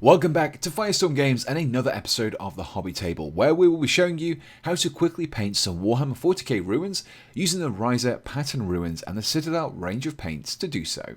Welcome back to Firestorm Games and another episode of the Hobby Table, where we will be showing you how to quickly paint some Warhammer 40k ruins using the Ryza pattern ruins and the Citadel range of paints to do so.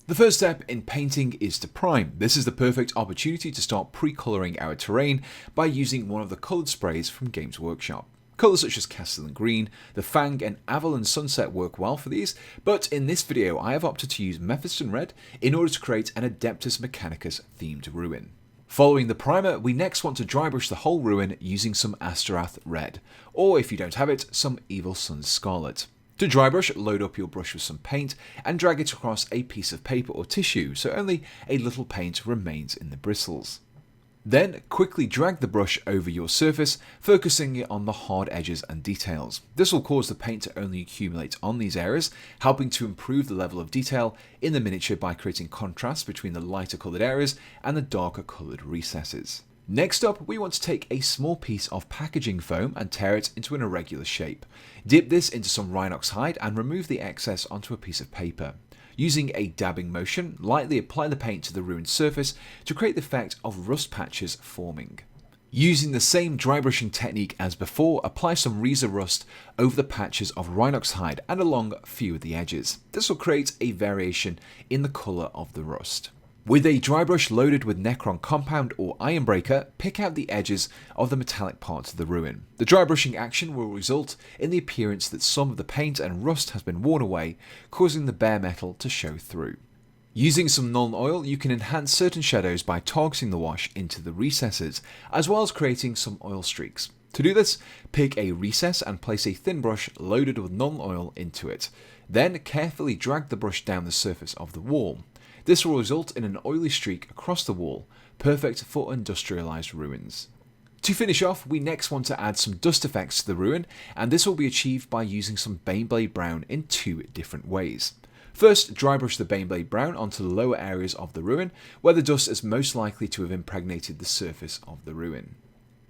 The first step in painting is to prime. This is the perfect opportunity to start pre-colouring our terrain by using one of the coloured sprays from Games Workshop. Colours such as Castellan Green, the Fang and Avalon Sunset work well for these, but in this video I have opted to use Mephiston Red in order to create an Adeptus Mechanicus themed ruin. Following the primer, we next want to dry brush the whole ruin using some Asterath Red, or if you don't have it, some Evil Sunz Scarlet. To dry brush, load up your brush with some paint and drag it across a piece of paper or tissue so only a little paint remains in the bristles. Then, quickly drag the brush over your surface, focusing on the hard edges and details. This will cause the paint to only accumulate on these areas, helping to improve the level of detail in the miniature by creating contrast between the lighter coloured areas and the darker coloured recesses. Next up, we want to take a small piece of packaging foam and tear it into an irregular shape. Dip this into some Rhinox hide and remove the excess onto a piece of paper. Using a dabbing motion, lightly apply the paint to the ruined surface to create the effect of rust patches forming. Using the same dry brushing technique as before, apply some Ryza rust over the patches of Rhinox hide and along a few of the edges. This will create a variation in the colour of the rust. With a dry brush loaded with Necron Compound or Ironbreaker, pick out the edges of the metallic parts of the ruin. The dry brushing action will result in the appearance that some of the paint and rust has been worn away, causing the bare metal to show through. Using some Nuln Oil, you can enhance certain shadows by targeting the wash into the recesses, as well as creating some oil streaks. To do this, pick a recess and place a thin brush loaded with Nuln Oil into it. Then carefully drag the brush down the surface of the wall. This will result in an oily streak across the wall, perfect for industrialized ruins. To finish off, we next want to add some dust effects to the ruin, and this will be achieved by using some Baneblade Brown in two different ways. First, dry brush the Baneblade Brown onto the lower areas of the ruin, where the dust is most likely to have impregnated the surface of the ruin.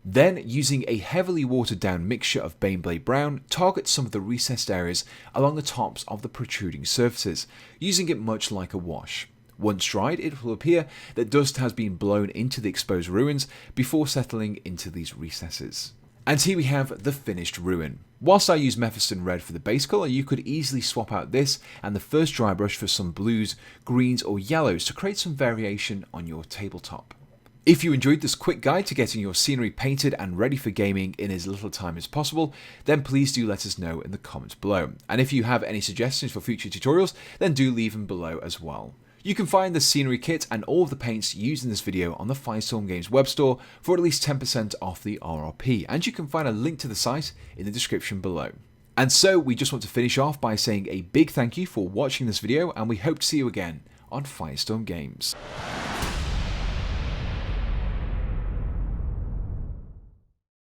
Then, using a heavily watered down mixture of Baneblade Brown, target some of the recessed areas along the tops of the protruding surfaces, using it much like a wash. Once dried, it will appear that dust has been blown into the exposed ruins before settling into these recesses. And here we have the finished ruin. Whilst I use Mephiston Red for the base colour, you could easily swap out this and the first dry brush for some blues, greens or yellows to create some variation on your tabletop. If you enjoyed this quick guide to getting your scenery painted and ready for gaming in as little time as possible, then please do let us know in the comments below. And if you have any suggestions for future tutorials, then do leave them below as well. You can find the scenery kit and all of the paints used in this video on the Firestorm Games web store for at least 10% off the RRP, and you can find a link to the site in the description below. And so we just want to finish off by saying a big thank you for watching this video, and we hope to see you again on Firestorm Games.